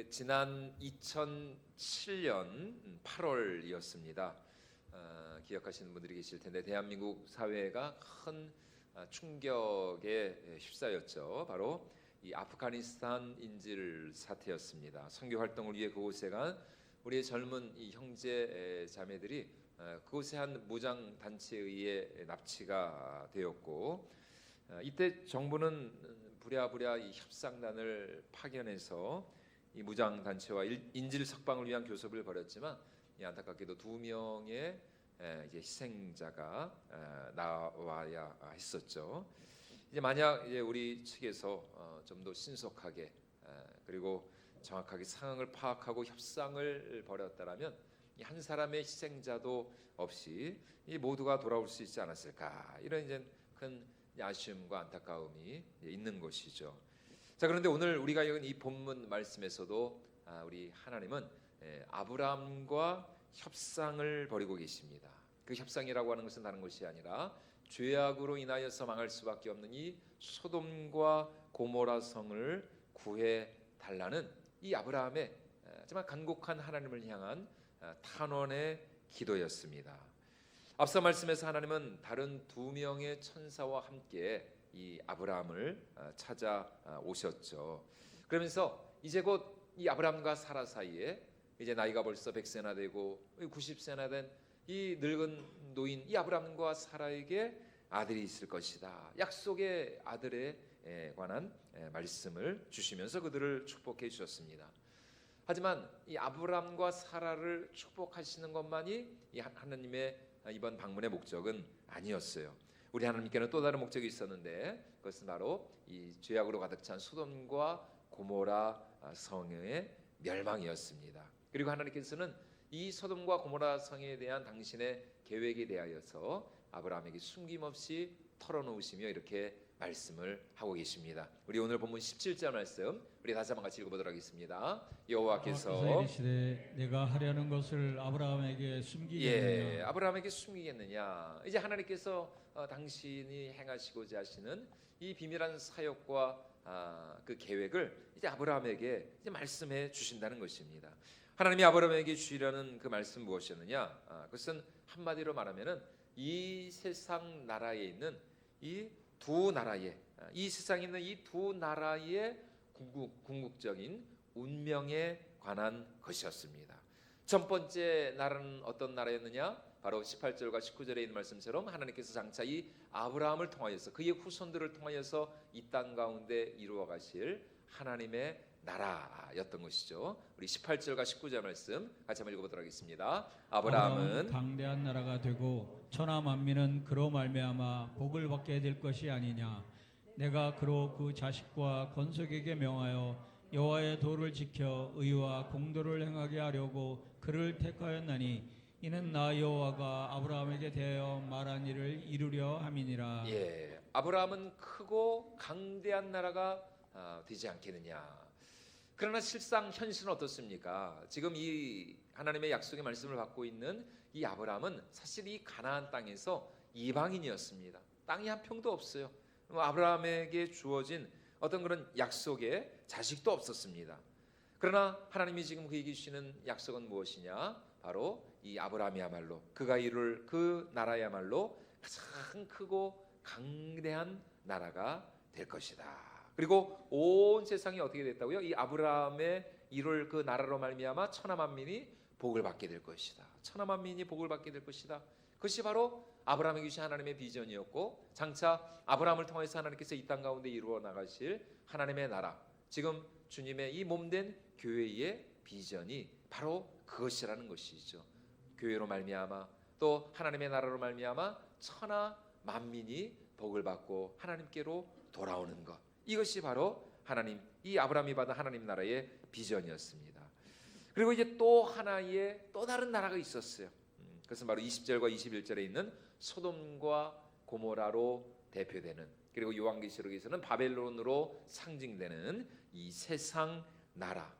지난 2007년 8월이었습니다. 기억하시는 분들이 계실 텐데 대한민국 사회가 큰 충격에 휩싸였죠. 바로 이 아프가니스탄 인질 사태였습니다. 선교 활동을 위해 그곳에 간 우리의 젊은 이 형제 자매들이 그곳의 한 무장 단체에 의해 납치가 되었고, 이때 정부는 부랴부랴 이 협상단을 파견해서 이 무장 단체와 인질 석방을 위한 교섭을 벌였지만, 안타깝게도 2명의 이제 희생자가 나와야 했었죠. 이제 만약 이제 우리 측에서 좀 더 신속하게 그리고 정확하게 상황을 파악하고 협상을 벌였다라면 이 한 사람의 희생자도 없이 이 모두가 돌아올 수 있지 않았을까, 이런 이제 큰 아쉬움과 안타까움이 있는 것이죠. 자, 그런데 오늘 우리가 읽은 이 본문 말씀에서도 우리 하나님은 아브라함과 협상을 벌이고 계십니다. 그 협상이라고 하는 것은 다른 것이 아니라 죄악으로 인하여서 망할 수밖에 없는 이 소돔과 고모라 성을 구해 달라는 이 아브라함의 정말 간곡한 하나님을 향한 탄원의 기도였습니다. 앞서 말씀에서 하나님은 다른 2명의 천사와 함께 이 아브라함을 찾아오셨죠. 그러면서 이제 곧 이 아브라함과 사라 사이에 이제 나이가 벌써 100세나 되고 90세나 된 이 늙은 노인 이 아브라함과 사라에게 아들이 있을 것이다, 약속의 아들에 관한 말씀을 주시면서 그들을 축복해 주셨습니다. 하지만 이 아브라함과 사라를 축복하시는 것만이 이 하나님의 이번 방문의 목적은 아니었어요. 우리 하나님께는 또 다른 목적이 있었는데, 그것은 바로 이 죄악으로 가득 찬 소돔과 고모라 성의 멸망이었습니다. 그리고 하나님께서는 이 소돔과 고모라 성에 대한 당신의 계획에 대하여서 아브라함에게 숨김없이 털어놓으시며 이렇게 말씀을 하고 계십니다. 우리 오늘 본문 17절 말씀 우리 다시 한번 같이 읽어보도록 하겠습니다. 여호와께서 이르시되 내가 하려는 것을 아브라함에게 숨기겠느냐. 아브라함에게 숨기겠느냐. 이제 하나님께서 당신이 행하시고자 하시는 이 비밀한 사역과 그 계획을 이제 아브라함에게 이제 말씀해 주신다는 것입니다. 하나님이 아브라함에게 주시려는 그 말씀 무엇이었느냐? 그것은 한마디로 말하면은 이 세상 나라에 있는 이 두 나라의, 이 세상에 있는 이 두 나라의 궁극적인 운명에 관한 것이었습니다. 첫 번째 나라는 어떤 나라였느냐? 바로 18절과 19절에 있는 말씀처럼 하나님께서 장차 이 아브라함을 통하여서 그의 후손들을 통하여서 이 땅 가운데 이루어 가실 하나님의 나라였던 것이죠. 우리 18절과 19절 말씀 같이 한번 읽어보도록 하겠습니다. 아브라함은 강대한 나라가 되고 천하 만민은 그로 말미암아 복을 받게 될 것이 아니냐. 내가 그로 그 자식과 건석에게 명하여 여호와의 도를 지켜 의와 공도를 행하게 하려고 그를 택하였나니 이는 나 여호와가 아브라함에게 대하여 말한 일을 이루려 함이니라. 아브라함은 크고 강대한 나라가 되지 않겠느냐. 그러나 실상 현실은 어떻습니까? 지금 이 하나님의 약속의 말씀을 받고 있는 이 아브라함은 사실 이 가나안 땅에서 이방인이었습니다. 땅이 한 평도 없어요. 아브라함에게 주어진 어떤 그런 약속의 자식도 없었습니다. 그러나 하나님이 지금 그에게 주시는 약속은 무엇이냐? 바로 이 아브라함이야말로 그가 이룰 그 나라야말로 가장 크고 강대한 나라가 될 것이다. 그리고 온 세상이 어떻게 됐다고요? 이 아브라함의 이룰 그 나라로 말미암아 천하 만민이 복을 받게 될 것이다. 천하 만민이 복을 받게 될 것이다. 그것이 바로 아브라함에게 주신 하나님의 비전이었고, 장차 아브라함을 통해서 하나님께서 이 땅 가운데 이루어 나가실 하나님의 나라, 지금 주님의 이 몸된 교회의 비전이 바로 그것이라는 것이죠. 교회로 말미암아 또 하나님의 나라로 말미암아 천하 만민이 복을 받고 하나님께로 돌아오는 것, 이것이 바로 하나님, 이 아브라함이 받은 하나님 나라의 비전이었습니다. 그리고 이제 또 하나의 또 다른 나라가 있었어요. 그것은 바로 20절과 21절에 있는 소돔과 고모라로 대표되는, 그리고 요한계시록에서는 바벨론으로 상징되는 이 세상 나라,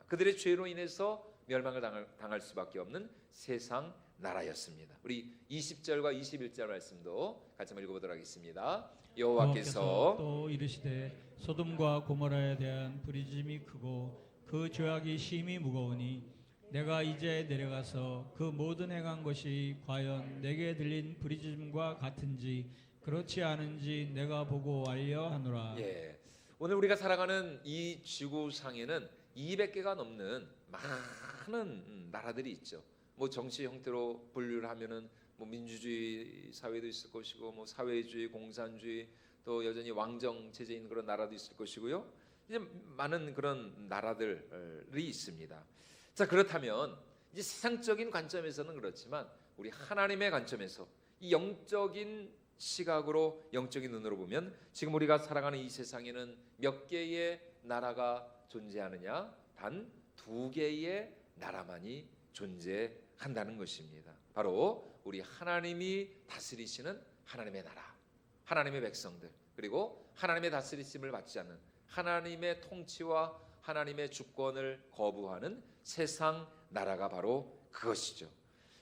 그들의 죄로 인해서 멸망을 당할 수밖에 없는 세상 나라였습니다. 우리 20절과 21절 말씀도 같이 한번 읽어보도록 하겠습니다. 여호와께서 또 이르시되 소돔과 고모라에 대한 부르짖음이 크고 그 죄악이 심히 무거우니 내가 이제 내려가서 그 모든 행한 것이 과연 내게 들린 부르짖음과 같은지 그렇지 않은지 내가 보고 알려 하노라. 예. 오늘 우리가 살아가는 이 지구상에는 200개가 넘는 많은 나라들이 있죠. 뭐 정치 형태로 분류를 하면은 뭐 민주주의 사회도 있을 것이고 뭐 사회주의, 공산주의, 또 여전히 왕정 체제인 그런 나라도 있을 것이고요. 이제 많은 그런 나라들이 있습니다. 자, 그렇다면 이제 세상적인 관점에서는 그렇지만 우리 하나님의 관점에서 이 영적인 시각으로, 영적인 눈으로 보면 지금 우리가 살아가는 이 세상에는 몇 개의 나라가 존재하느냐? 단 2개의 나라만이 존재한다는 것입니다. 바로 우리 하나님이 다스리시는 하나님의 나라, 하나님의 백성들, 그리고 하나님의 다스리심을 받지 않는 하나님의 통치와 하나님의 주권을 거부하는 세상 나라가 바로 그것이죠.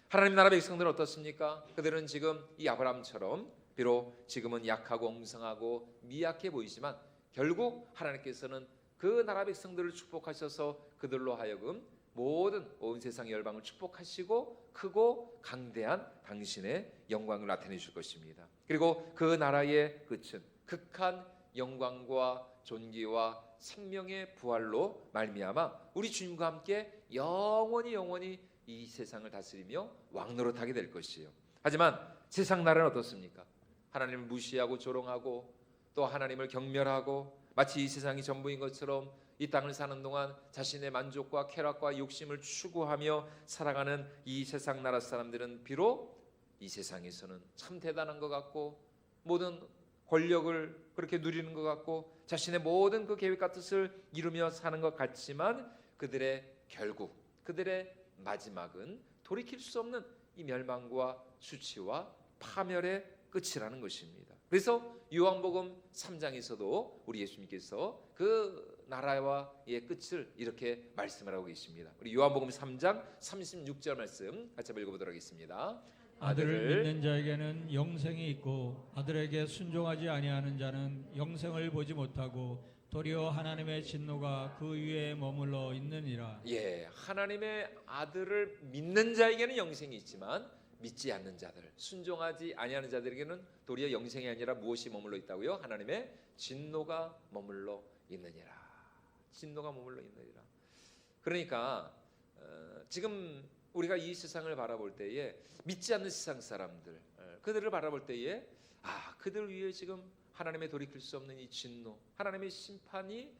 하나님 나라 백성들은 어떻습니까? 그들은 지금 이 아브라함처럼 비록 지금은 약하고 엉성하고 미약해 보이지만 결국 하나님께서는 그 나라 백성들을 축복하셔서 그들로 하여금 모든 온 세상 열방을 축복하시고 크고 강대한 당신의 영광을 나타내 줄 것입니다. 그리고 그 나라의 끝은 극한 영광과 존귀와 생명의 부활로 말미암아 우리 주님과 함께 영원히 이 세상을 다스리며 왕노릇하게 될 것이에요. 하지만 세상 나라는 어떻습니까? 하나님을 무시하고 조롱하고 또 하나님을 경멸하고 마치 이 세상이 전부인 것처럼 이 땅을 사는 동안 자신의 만족과 쾌락과 욕심을 추구하며 살아가는 이 세상 나라 사람들은 비록 이 세상에서는 참 대단한 것 같고 모든 권력을 그렇게 누리는 것 같고 자신의 모든 그 계획과 뜻을 이루며 사는 것 같지만 그들의 결국, 그들의 마지막은 돌이킬 수 없는 이 멸망과 수치와 파멸의 끝이라는 것입니다. 그래서 요한복음 3장에서도 우리 예수님께서 그 나라와의 끝을 이렇게 말씀을 하고 계십니다. 우리 요한복음 3장 36절 말씀 같이 한번 읽어보도록 하겠습니다. 아들을 믿는 자에게는 영생이 있고 아들에게 순종하지 아니하는 자는 영생을 보지 못하고 도리어 하나님의 진노가 그 위에 머물러 있느니라. 예, 하나님의 아들을 믿는 자에게는 영생이 있지만 믿지 않는 자들, 순종하지 아니하는 자들에게는 도리어 영생이 아니라 무엇이 머물러 있다고요? 하나님의 진노가 머물러 있느니라. 진노가 머물러 있느니라. 그러니까 지금 우리가 이 세상을 바라볼 때에 믿지 않는 세상 사람들, 그들을 바라볼 때에 그들 위에 지금 하나님의 돌이킬 수 없는 이 진노, 하나님의 심판이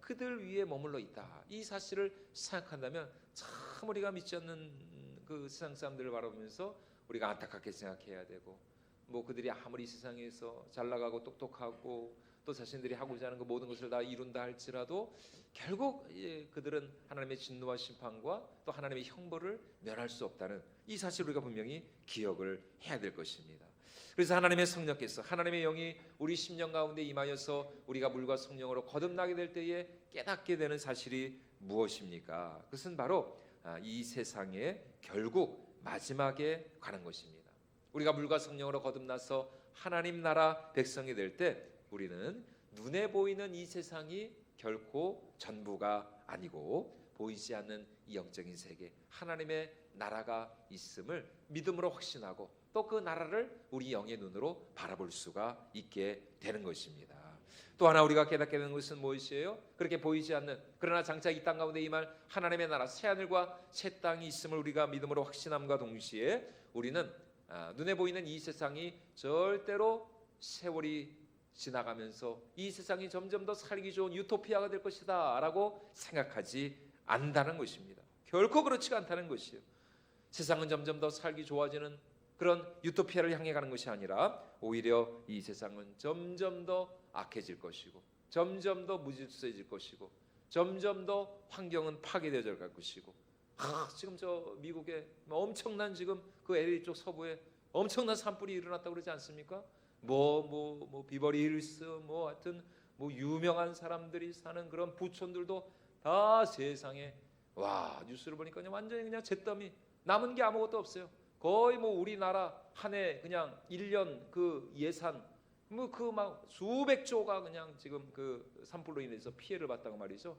그들 위에 머물러 있다. 이 사실을 생각한다면 참 우리가 믿지 않는 그 세상 사람들을 바라보면서 우리가 안타깝게 생각해야 되고, 뭐 그들이 아무리 세상에서 잘 나가고 똑똑하고 또 자신들이 하고자 하는 그 모든 것을 다 이룬다 할지라도 결국 그들은 하나님의 진노와 심판과 또 하나님의 형벌을 면할 수 없다는 이 사실을 우리가 분명히 기억을 해야 될 것입니다. 그래서 하나님의 성령께서, 하나님의 영이 우리 심령 가운데 임하여서 우리가 물과 성령으로 거듭나게 될 때에 깨닫게 되는 사실이 무엇입니까? 그것은 바로 이 세상의 결국 마지막에 관한 것입니다. 우리가 물과 성령으로 거듭나서 하나님 나라 백성이 될 때 우리는 눈에 보이는 이 세상이 결코 전부가 아니고 보이지 않는 이 영적인 세계, 하나님의 나라가 있음을 믿음으로 확신하고 또 그 나라를 우리 영의 눈으로 바라볼 수가 있게 되는 것입니다. 또 하나 우리가 깨닫게 되는 것은 무엇이에요? 그렇게 보이지 않는, 그러나 장차 이 땅 가운데 임할 하나님의 나라, 새하늘과 새 땅이 있음을 우리가 믿음으로 확신함과 동시에 우리는 눈에 보이는 이 세상이 절대로 세월이 지나가면서 이 세상이 점점 더 살기 좋은 유토피아가 될 것이다 라고 생각하지 않는다는 것입니다. 결코 그렇지가 않다는 것이에요. 세상은 점점 더 살기 좋아지는 그런 유토피아를 향해 가는 것이 아니라 오히려 이 세상은 점점 더 악해질 것이고 점점 더 무질서해질 것이고 점점 더 환경은 파괴되어 갈 것이고 지금 저 미국에 엄청난 지금 그 LA 쪽 서부에 엄청난 산불이 일어났다고 그러지 않습니까? 뭐 비버리 힐스 뭐 하여튼 뭐 유명한 사람들이 사는 그런 부촌들도 다 세상에 뉴스를 보니까 완전히 그냥 잿더미, 남은 게 아무것도 없어요. 거의 뭐 우리나라 한 해 그냥 1년 그 예산 뭐 그 막 수백 조가 그냥 지금 그 산불로 인해서 피해를 봤다고 말이죠.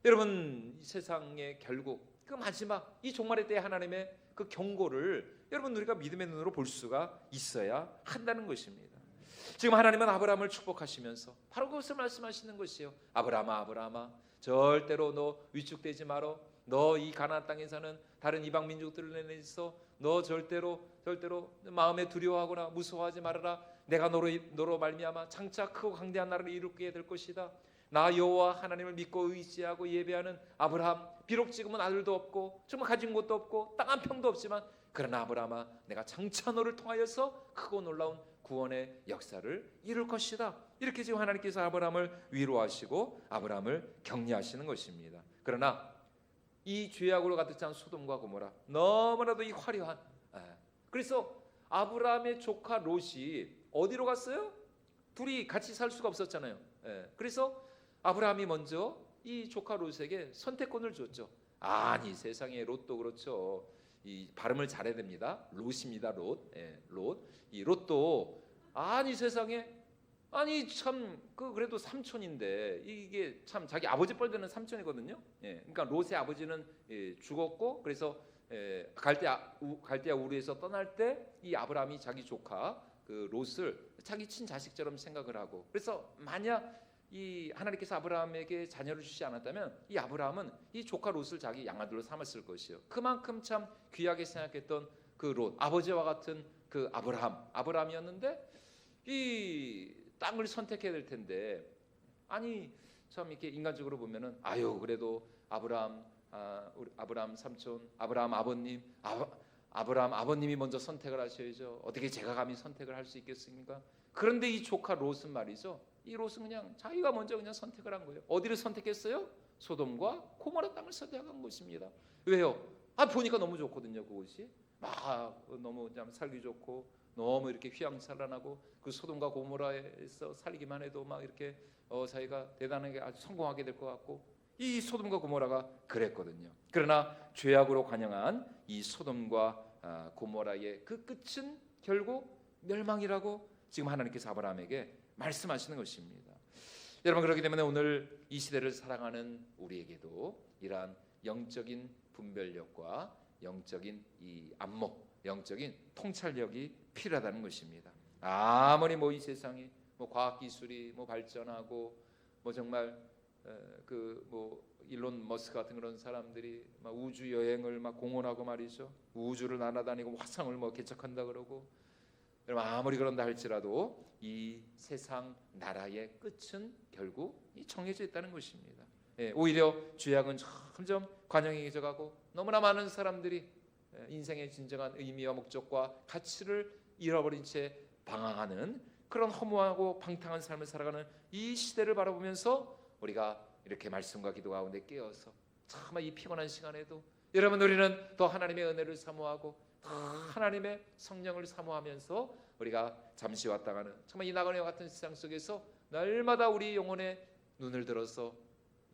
여러분 세상의 결국 그 마지막 이 종말의 때에 하나님의 그 경고를 여러분 우리가 믿음의 눈으로 볼 수가 있어야 한다는 것입니다. 지금 하나님은 아브라함을 축복하시면서 바로 그것을 말씀하시는 것이에요. 아브라함아, 아브라함아, 절대로 너 위축되지 마라. 너 이 가나안 땅에 사는 다른 이방 민족들을 내서 너 절대로 마음에 두려워하거나 무서워하지 말아라. 내가 너로 말미암아 장차 크고 강대한 나라를 이루게 될 것이다. 나 여호와 하나님을 믿고 의지하고 예배하는 아브라함, 비록 지금은 아들도 없고 정말 가진 것도 없고 땅 한 평도 없지만 그러나 아브라함아, 내가 장차 너를 통하여서 크고 놀라운 구원의 역사를 이룰 것이다. 이렇게 지금 하나님께서 아브라함을 위로하시고 아브라함을 격려하시는 것입니다. 그러나 이 죄악으로 가득 찬 소돔과 고모라, 너무나도 이 화려한, 그래서 아브라함의 조카 롯이 어디로 갔어요? 둘이 같이 살 수가 없었잖아요. 그래서 아브라함이 먼저 이 조카 롯에게 선택권을 줬죠. 아니, 세상에 롯도 그렇죠. 이 발음을 잘해야 됩니다. 롯입니다. 롯. 롯. 이 롯도 아니 세상에 아니 참 그래도 삼촌인데 이게 참 자기 아버지 뻘되는 삼촌이거든요. 그러니까 롯의 아버지는 죽었고 그래서 갈대아 우르에서 떠날 때 이 아브라함이 자기 조카 그 롯을 자기 친자식처럼 생각을 하고, 그래서 만약 이 하나님께서 아브라함에게 자녀를 주시지 않았다면 이 아브라함은 이 조카 롯을 자기 양아들로 삼았을 것이요. 그만큼 참 귀하게 생각했던 그 롯, 아버지와 같은 그 아브라함이었는데 이 땅을 선택해야 될 텐데, 아니 참 이렇게 인간적으로 보면은 아유 그래도 아브라함 삼촌, 아브라함 아버님, 아브라함 아버님이 먼저 선택을 하셔야죠. 어떻게 제가 감히 선택을 할 수 있겠습니까? 그런데 이 조카 롯은 말이죠. 이 롯은 그냥 자기가 먼저 그냥 선택을 한 거예요. 어디를 선택했어요? 소돔과 고모라 땅을 선택한 것입니다. 왜요? 보니까 너무 좋거든요. 그곳이 막 너무 그냥 살기 좋고 너무 이렇게 휘황찬란하고 그 소돔과 고모라에서 살기만 해도 막 이렇게 자기가 대단하게 아주 성공하게 될 것 같고, 이 소돔과 고모라가 그랬거든요. 그러나 죄악으로 관영한 이 소돔과 고모라의 그 끝은 결국 멸망이라고 지금 하나님께서 아브라함에게 말씀하시는 것입니다. 여러분, 그렇기 때문에 오늘 이 시대를 살아가는 우리에게도 이러한 영적인 분별력과 영적인 이 안목, 영적인 통찰력이 필요하다는 것입니다. 아무리 이 세상이 과학 기술이 발전하고 정말 일론 머스크 같은 그런 사람들이 우주 여행을 공언하고 말이죠. 우주를 날아다니고 화성을 개척한다 그러고, 여러분 아무리 그런다 할지라도 이 세상 나라의 끝은 결국 정해져 있다는 것입니다. 오히려 죄악은 점점 관영해져 가고 너무나 많은 사람들이 인생의 진정한 의미와 목적과 가치를 잃어버린 채 방황하는 그런 허무하고 방탕한 삶을 살아가는 이 시대를 바라보면서 우리가 이렇게 말씀과 기도 가운데 깨어서 참 이 피곤한 시간에도 여러분 우리는 더 하나님의 은혜를 사모하고 더 하나님의 성령을 사모하면서 우리가 잠시 왔다 가는 정말 이 나그네와 같은 세상 속에서 날마다 우리 영혼의 눈을 들어서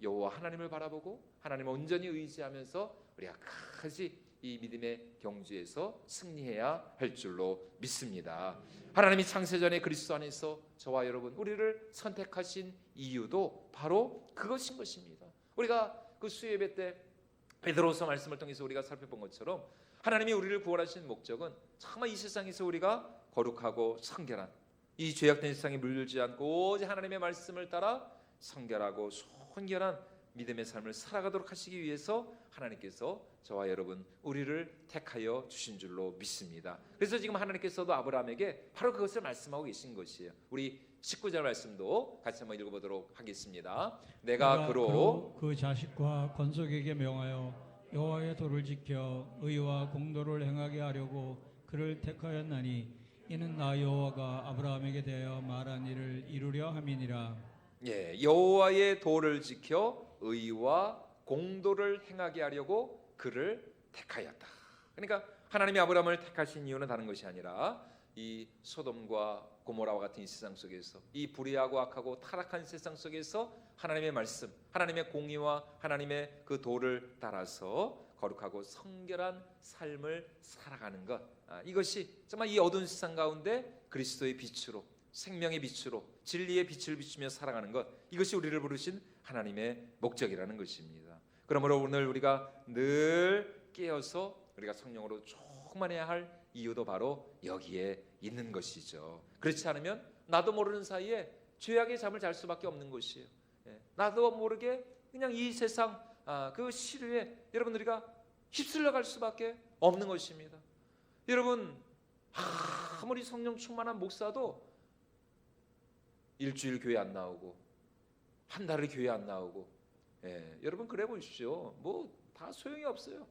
여호와 하나님을 바라보고 하나님을 온전히 의지하면서 우리가 끝까지 이 믿음의 경주에서 승리해야 할 줄로 믿습니다. 하나님이 창세전에 그리스도 안에서 저와 여러분 우리를 선택하신 이유도 바로 그것인 것입니다. 우리가 그 수요예배 때 베드로서 말씀을 통해서 우리가 살펴본 것처럼 하나님이 우리를 구원하신 목적은 정말 이 세상에서 우리가 거룩하고 성결한 이 죄악된 세상에 물들지 않고 오직 하나님의 말씀을 따라 성결하고 순결한 믿음의 삶을 살아가도록 하시기 위해서 하나님께서 저와 여러분 우리를 택하여 주신 줄로 믿습니다. 그래서 지금 하나님께서도 아브라함에게 바로 그것을 말씀하고 계신 것이에요. 우리 19절 말씀도 같이 한번 읽어보도록 하겠습니다. 내가 그로 그 자식과 건속에게 명하여 여호와의 도를 지켜 의와 공도를 행하게 하려고 그를 택하였나니 이는 나 여호와가 아브라함에게 대하여 말한 일을 이루려 함이니라. 여호와의 도를 지켜 의와 공도를 행하게 하려고 그를 택하였다. 그러니까 하나님이 아브라함을 택하신 이유는 다른 것이 아니라 이 소돔과 고모라와 같은 이 세상 속에서 이 불의하고 악하고 타락한 세상 속에서 하나님의 말씀, 하나님의 공의와 하나님의 그 도를 따라서 거룩하고 성결한 삶을 살아가는 것, 이것이 정말 이 어두운 세상 가운데 그리스도의 빛으로, 생명의 빛으로, 진리의 빛을 비추며 살아가는 것, 이것이 우리를 부르신 하나님의 목적이라는 것입니다. 그러므로 오늘 우리가 늘 깨어서 우리가 성령으로 충만해야 할 이유도 바로 여기에 있는 것이죠. 그렇지 않으면 나도 모르는 사이에 죄악의 잠을 잘 수밖에 없는 것이에요. 나도 모르게 그냥 이 세상 그 시류에 여러분 우리가 휩쓸려 갈 수밖에 없는 것입니다. 여러분 아무리 성령 충만한 목사도 일주일 교회 안 나오고 한 달을 교회 안 나오고 여러분 그래 보십시오. 뭐 다 소용이 없어요.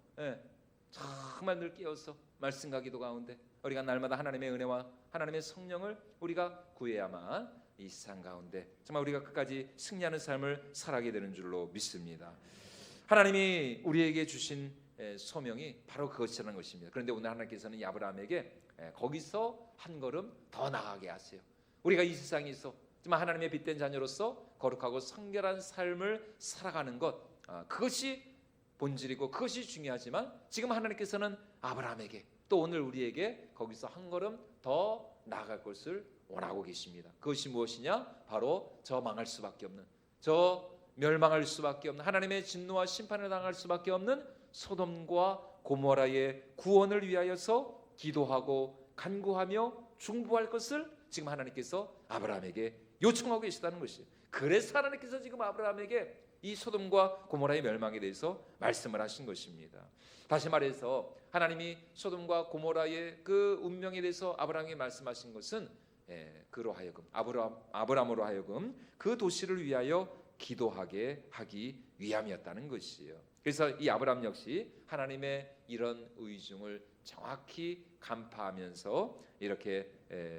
정말 늘 깨어서 말씀과 기도 가운데 우리가 날마다 하나님의 은혜와 하나님의 성령을 우리가 구해야만 이 세상 가운데 정말 우리가 끝까지 승리하는 삶을 살아가게 되는 줄로 믿습니다. 하나님이 우리에게 주신 소명이 바로 그것이라는 것입니다. 그런데 오늘 하나님께서는 이 아브라함에게 거기서 한 걸음 더 나아가게 하세요. 우리가 이 세상에서 정말 하나님의 빛된 자녀로서 거룩하고 성결한 삶을 살아가는 것, 그것이 본질이고 그것이 중요하지만 지금 하나님께서는 아브라함에게 또 오늘 우리에게 거기서 한 걸음 더 나아갈 것을 원하고 계십니다. 그것이 무엇이냐? 바로 저 망할 수밖에 없는, 저 멸망할 수밖에 없는, 하나님의 진노와 심판을 당할 수밖에 없는 소돔과 고모라의 구원을 위하여서 기도하고 간구하며 중보할 것을 지금 하나님께서 아브라함에게 요청하고 계시다는 것이에요. 그래서 하나님께서 지금 아브라함에게 이 소돔과 고모라의 멸망에 대해서 말씀을 하신 것입니다. 다시 말해서 하나님이 소돔과 고모라의 그 운명에 대해서 아브라함에게 말씀하신 것은 그로 하여금 아브라함으로 하여금 그 도시를 위하여 기도하게 하기 위함이었다는 것이에요. 그래서 이 아브라함 역시 하나님의 이런 의중을 정확히 간파하면서 이렇게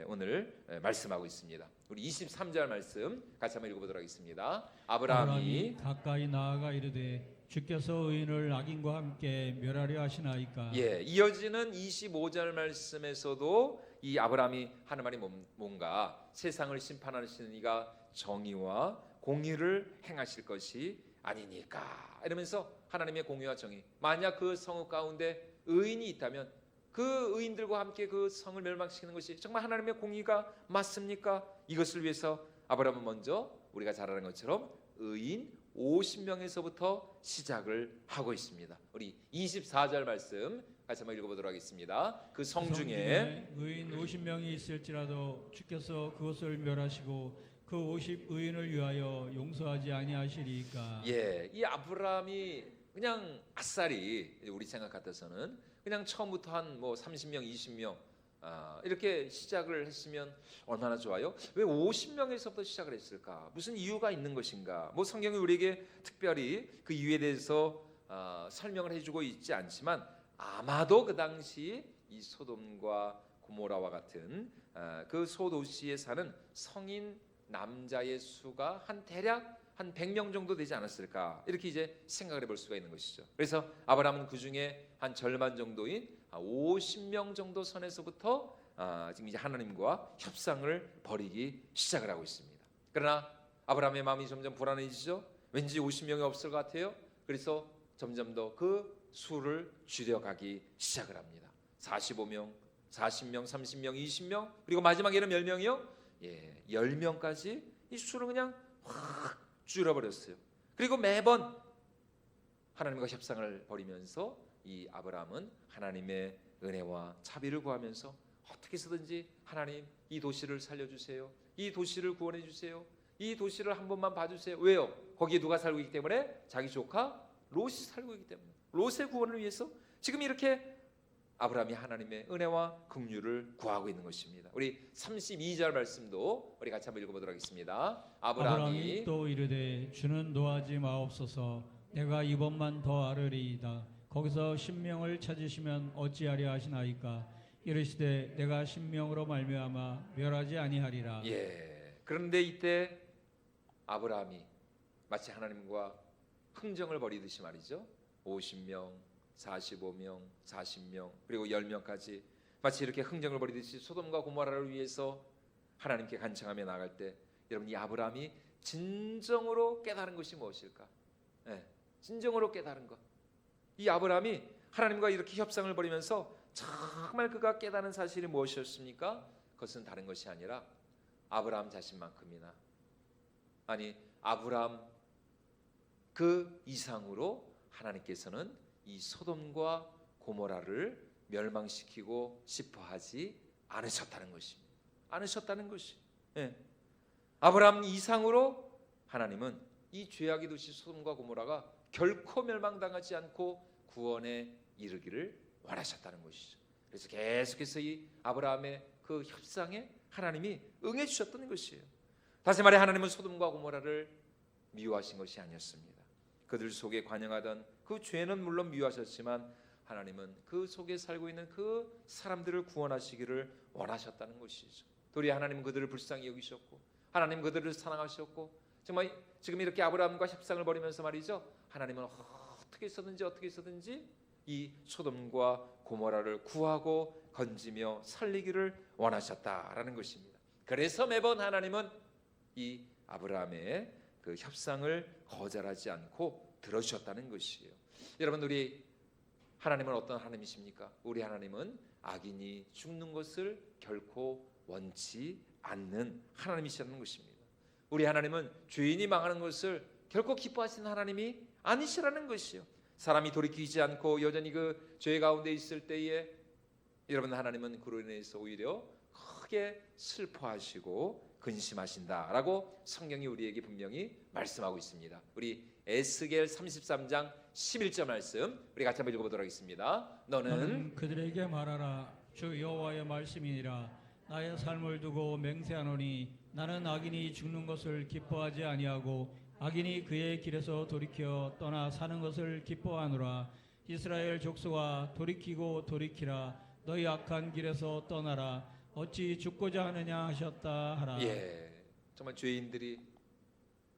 오늘 말씀하고 있습니다. 우리 23절 말씀 같이 한번 읽어보도록 하겠습니다. 아브라함이 가까이 나아가 이르되 주께서 의인을 악인과 함께 멸하려 하시나이까. 이어지는 25절 말씀에서도 이 아브라함이 하는 말이 뭔가 세상을 심판하시는 이가 정의와 공의를 행하실 것이 아니니까 이러면서 하나님의 공의와 정의, 만약 그 성읍 가운데 의인이 있다면 그 의인들과 함께 그 성을 멸망시키는 것이 정말 하나님의 공의가 맞습니까? 이것을 위해서 아브라함은 먼저 우리가 잘 아는 것처럼 의인 50명에서부터 시작을 하고 있습니다. 우리 24절 말씀 같이 한번 읽어보도록 하겠습니다. 그 성 중에 의인 50명이 있을지라도 주께서 그것을 멸하시고 그 50 의인을 위하여 용서하지 아니하시리이까. 이 아브라함이 그냥 아싸리 우리 생각 같아서는 그냥 처음부터 한 뭐 30명, 20명 이렇게 시작을 했으면 얼마나 좋아요? 왜 50명에서부터 시작을 했을까? 무슨 이유가 있는 것인가? 뭐 성경이 우리에게 특별히 그 이유에 대해서 설명을 해주고 있지 않지만 아마도 그 당시 이 소돔과 고모라와 같은 그 소도시에 사는 성인 남자의 수가 대략 한 100명 정도 되지 않았을까, 이렇게 이제 생각을 해볼 수가 있는 것이죠. 그래서 아브라함은 그 중에 한 절반 정도인 50명 정도 선에서부터 지금 이제 하나님과 협상을 벌이기 시작을 하고 있습니다. 그러나 아브라함의 마음이 점점 불안해지죠. 왠지 50명이 없을 것 같아요. 그래서 점점 더 그 수를 줄여가기 시작을 합니다. 45명, 40명, 30명, 20명, 그리고 마지막에는 몇 명이요? 10명까지 이 수를 그냥 확 줄여버렸어요. 그리고 매번 하나님과 협상을 벌이면서 이 아브라함은 하나님의 은혜와 자비를 구하면서 어떻게 해서든지 하나님 이 도시를 살려주세요, 이 도시를 구원해 주세요, 이 도시를 한 번만 봐주세요. 왜요? 거기에 누가 살고 있기 때문에? 자기 조카 롯이 살고 있기 때문에. 롯의 구원을 위해서 지금 이렇게 아브라함이 하나님의 은혜와 긍휼을 구하고 있는 것입니다. 우리 32절 말씀도 우리 같이 한번 읽어보도록 하겠습니다. 아브라함이 또 이르되 주는 노하지 마옵소서, 내가 이번만 더 아르리이다. 거기서 10명을 찾으시면 어찌하려 하시나이까. 이르시되 내가 10명으로 말미암아 멸하지 아니하리라. 그런데 이때 아브라함이 마치 하나님과 흥정을 벌이듯이 말이죠. 50명, 45명, 40명, 그리고 10명까지 마치 이렇게 흥정을 벌이듯이 소돔과 고모라를 위해서 하나님께 간청하며 나갈 때, 여러분 이 아브라함이 진정으로 깨달은 것이 무엇일까? 진정으로 깨달은 것. 이 아브라함이 하나님과 이렇게 협상을 벌이면서 정말 그가 깨달은 사실이 무엇이었습니까? 그것은 다른 것이 아니라 아브라함 자신만큼이나, 아니 아브라함 그 이상으로 하나님께서는 이 소돔과 고모라를 멸망시키고 싶어 하지 않으셨다는 것입니다. 않으셨다는 것이. 예. 아브라함 이상으로 하나님은 이 죄악의 도시 소돔과 고모라가 결코 멸망당하지 않고 구원에 이르기를 원하셨다는 것이죠. 그래서 계속해서 이 아브라함의 그 협상에 하나님이 응해 주셨던 것이에요. 다시 말해 하나님은 소돔과 고모라를 미워하신 것이 아니었습니다. 그들 속에 관영하던 그 죄는 물론 미워하셨지만 하나님은 그 속에 살고 있는 그 사람들을 구원하시기를 원하셨다는 것이죠. 도리 하나님은 그들을 불쌍히 여기셨고 하나님 그들을 사랑하셨고 정말 지금 이렇게 아브라함과 협상을 벌이면서 말이죠. 하나님은 어떻게 해서든지 이 소돔과 고모라를 구하고 건지며 살리기를 원하셨다라는 것입니다. 그래서 매번 하나님은 이 아브라함의 그 협상을 거절하지 않고 들어주셨다는 것이에요. 여러분, 우리 하나님은 어떤 하나님이십니까? 우리 하나님은 악인이 죽는 것을 결코 원치 않는 하나님이시라는 것입니다. 우리 하나님은 죄인이 망하는 것을 결코 기뻐하시는 하나님이 아니시라는 것이요. 사람이 돌이키지 않고 여전히 그 죄 가운데 있을 때에 여러분 하나님은 그로 인해서 오히려 크게 슬퍼하시고 근심하신다라고 성경이 우리에게 분명히 말씀하고 있습니다. 우리 에스겔 33장 11절 말씀 우리 같이 한번 읽어보도록 하겠습니다. 너는 그들에게 말하라. 주 여호와의 말씀이니라. 나의 삶을 두고 맹세하노니 나는 악인이 죽는 것을 기뻐하지 아니하고 악인이 그의 길에서 돌이켜 떠나 사는 것을 기뻐하노라. 이스라엘 족속아 돌이키고 돌이키라. 너희 악한 길에서 떠나라. 어찌 죽고자 하느냐 하셨다 하라. 정말 죄인들이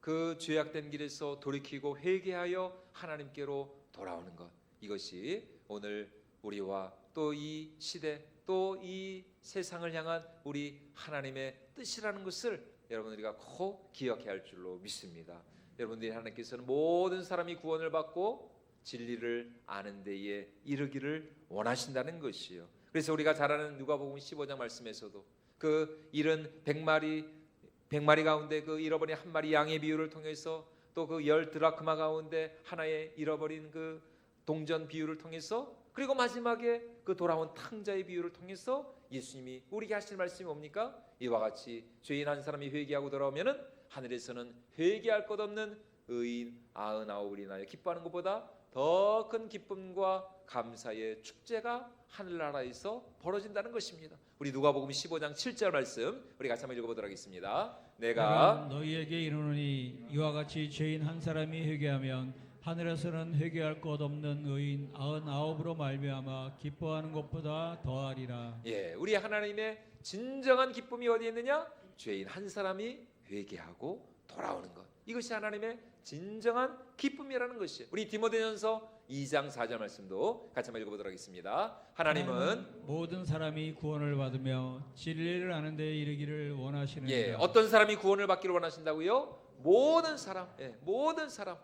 그 죄악된 길에서 돌이키고 회개하여 하나님께로 돌아오는 것, 이것이 오늘 우리와 또 이 시대 또 이 세상을 향한 우리 하나님의 뜻이라는 것을 여러분 우리가 꼭 기억해야 할 줄로 믿습니다. 여러분들이 하나님께서는 모든 사람이 구원을 받고 진리를 아는 데에 이르기를 원하신다는 것이요. 그래서 우리가 잘 아는 누가복음 15장 말씀에서도 그 잃은 100마리 가운데 그 잃어버린 한 마리 양의 비유를 통해서 또 그 10드라크마 가운데 하나의 잃어버린 그 동전 비유를 통해서 그리고 마지막에 그 돌아온 탕자의 비유를 통해서 예수님이 우리에게 하실 말씀이 뭡니까? 이와 같이 죄인 한 사람이 회개하고 돌아오면은 하늘에서는 회개할 것 없는 의인 99을 인하여 기뻐하는 것보다 더 큰 기쁨과 감사의 축제가 하늘나라에서 벌어진다는 것입니다. 우리 누가복음 15장 7절 말씀 우리 같이 한번 읽어보도록 하겠습니다. 내가 너희에게 이르노니 이와 같이 죄인 한 사람이 회개하면 하늘에서는 회개할 것 없는 의인 99으로 말미암아 기뻐하는 것보다 더하리라. 우리 하나님의 진정한 기쁨이 어디에 있느냐? 죄인 한 사람이 회개하고 돌아오는 것, 이것이 하나님의 진정한 기쁨이라는 것이에요. 우리 디모데전서 2장 4절 말씀도 같이 한번 읽어보도록 하겠습니다. 하나님은 모든 사람이 구원을 받으며 진리를 아는 데 이르기를 원하시느니라. 어떤 사람이 구원을 받기를 원하신다고요? 모든 사람, 모든 사람,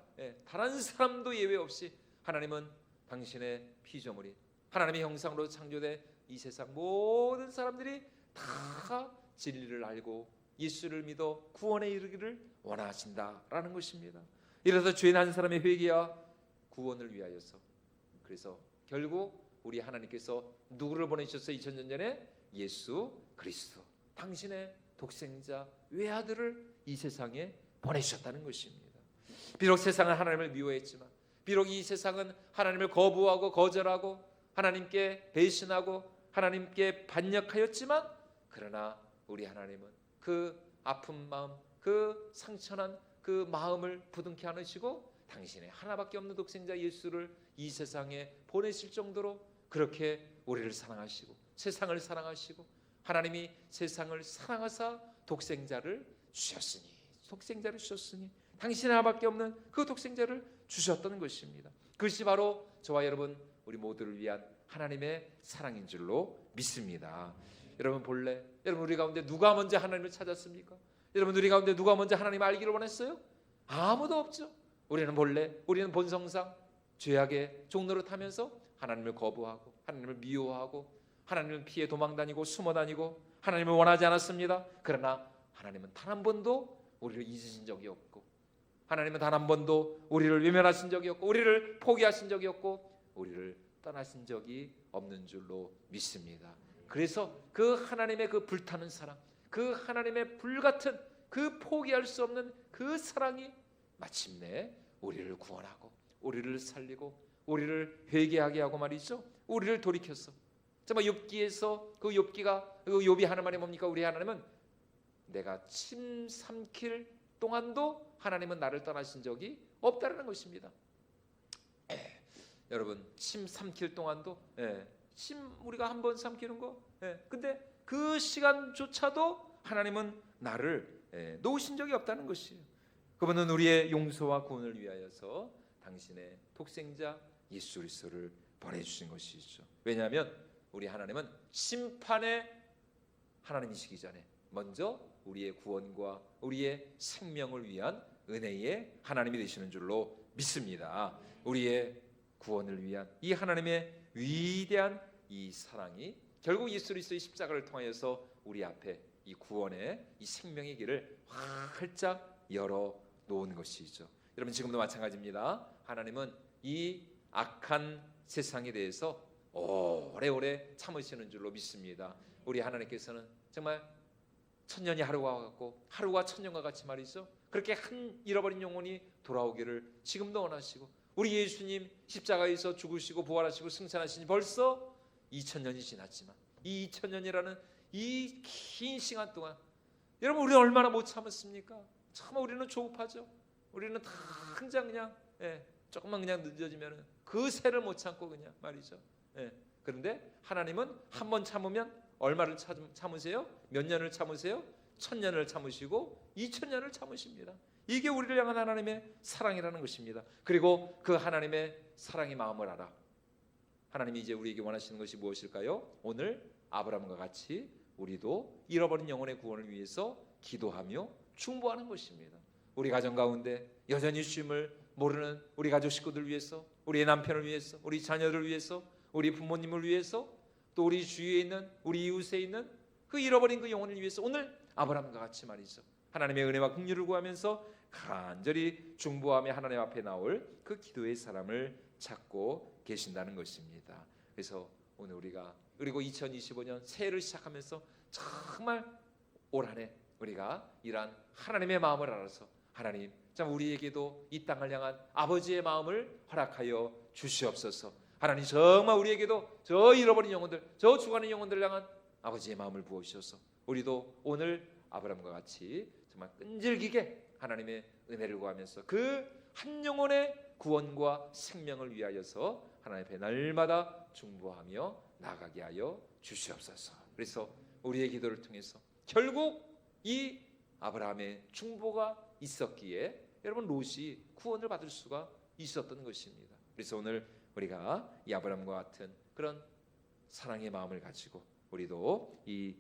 단 한 사람도 예외 없이 하나님은 당신의 피조물이 하나님의 형상으로 창조된 이 세상 모든 사람들이 다 진리를 알고 예수를 믿어 구원에 이르기를 원하신다라는 것입니다. 이래서 죄인 한 사람의 회개와 구원을 위하여서, 그래서 결국 우리 하나님께서 누구를 보내셨어요? 2000년 전에 예수 그리스도, 당신의 독생자 외아들을 이 세상에 보내셨다는 것입니다. 비록 세상은 하나님을 미워했지만, 비록 이 세상은 하나님을 거부하고 거절하고 하나님께 배신하고 하나님께 반역하였지만, 그러나 우리 하나님은 그 아픈 마음, 그 상처난 그 마음을 부둥켜 안으시고 당신의 하나밖에 없는 독생자 예수를 이 세상에 보내실 정도로 그렇게 우리를 사랑하시고 세상을 사랑하시고, 하나님이 세상을 사랑하사 독생자를 주셨으니 당신 하나밖에 없는 그 독생자를 주셨던 것입니다. 그것이 바로 저와 여러분 우리 모두를 위한 하나님의 사랑인 줄로 믿습니다. 여러분 본래 여러분 우리 가운데 누가 먼저 하나님을 찾았습니까? 여러분 우리 가운데 누가 먼저 하나님을 알기를 원했어요? 아무도 없죠. 우리는 본성상 죄악의 종로를 타면서 하나님을 거부하고 하나님을 미워하고 하나님을 피해 도망다니고 숨어다니고 하나님을 원하지 않았습니다. 그러나 하나님은 단 한 번도 우리를 잊으신 적이 없고 하나님은 단 한 번도 우리를 외면하신 적이 없고 우리를 포기하신 적이 없고 우리를 떠나신 적이 없는 줄로 믿습니다. 그래서 그 하나님의 그 불타는 사랑, 그 하나님의 불같은 그 포기할 수 없는 그 사랑이 마침내 우리를 구원하고 우리를 살리고 우리를 회개하게 하고 말이죠. 우리를 돌이켰어. 정말 욥기에서 그 욥기가 그 욥이 하는 말이 뭡니까? 우리 하나님은 내가 침 삼킬 동안도 하나님은 나를 떠나신 적이 없다라는 것입니다. 여러분 침 삼킬 동안도 침 우리가 한 번 삼키는 거 근데 그 시간조차도 하나님은 나를 놓으신 적이 없다는 것이에요. 그분은 우리의 용서와 구원을 위하여서 당신의 독생자 예수 그리스도를 보내주신 것이죠. 왜냐하면 우리 하나님은 심판의 하나님이시기 전에 먼저 우리의 구원과 우리의 생명을 위한 은혜의 하나님이 되시는 줄로 믿습니다. 우리의 구원을 위한 이 하나님의 위대한 이 사랑이 결국 예수 그리스도의 십자가를 통하여서 우리 앞에 이 구원의 이 생명의 길을 활짝 열어 놓은 것이죠. 여러분 지금도 마찬가지입니다. 하나님은 이 악한 세상에 대해서 오래오래 참으시는 줄로 믿습니다. 우리 하나님께서는 정말 천년이 하루와 같고 하루가 천년과 같이 말이죠. 그렇게 한 잃어버린 영혼이 돌아오기를 지금도 원하시고 우리 예수님 십자가에서 죽으시고 부활하시고 승천하신 지 벌써 2000년이 지났지만 이 2000년이라는 이 긴 시간 동안 여러분 우리는 얼마나 못 참았습니까? 정말 우리는 조급하죠. 우리는 당장 그냥 조금만 그냥 늦어지면 그 새를 못 참고 그냥 말이죠. 그런데 하나님은 한 번 참으면 얼마를 참으세요? 몇 년을 참으세요? 1000년을 참으시고 2000년을 참으십니다. 이게 우리를 향한 하나님의 사랑이라는 것입니다. 그리고 그 하나님의 사랑의 마음을 알아. 하나님이 이제 우리에게 원하시는 것이 무엇일까요? 오늘 아브라함과 같이 우리도 잃어버린 영혼의 구원을 위해서 기도하며 중보하는 것입니다. 우리 가정 가운데 여전히 주님을 모르는 우리 가족 식구들 위해서, 우리의 남편을 위해서, 우리 자녀를 위해서, 우리 부모님을 위해서, 또 우리 주위에 있는 우리 이웃에 있는 그 잃어버린 그 영혼을 위해서 오늘 아브라함과 같이 말이죠. 하나님의 은혜와 긍휼을 구하면서 간절히 중보하며 하나님 앞에 나올 그 기도의 사람을 찾고 계신다는 것입니다. 그래서 오늘 우리가 그리고 2025년 새해를 시작하면서 정말 올 한 해 우리가 이러한 하나님의 마음을 알아서 하나님 참 우리에게도 이 땅을 향한 아버지의 마음을 허락하여 주시옵소서. 하나님 정말 우리에게도 저 잃어버린 영혼들, 저 죽어가는 영혼들을 향한 아버지의 마음을 부어주셔서 우리도 오늘 아브라함과 같이 정말 끈질기게 하나님의 은혜를 구하면서 그 한 영혼의 구원과 생명을 위하여서 하나님 앞에 날마다 중보하며 나가게 하여 주시옵소서. 그래서 우리의 기도를 통해서 결국 이 아브라함의 중보가 있었기에 여러분 롯이 구원을 받을 수가 있었던 것입니다. 그래서 오늘 우리가 이 아브라함과 같은 그런 사랑의 마음을 가지고 우리도 이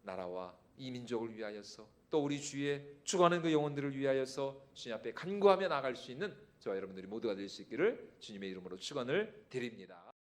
나라와 이 민족을 위하여서 또 우리 주위에 죽어가는 그 영혼들을 위하여서 주님 앞에 간구하며 나아갈 수 있는 저와 여러분들이 모두가 될 수 있기를 주님의 이름으로 축원을 드립니다.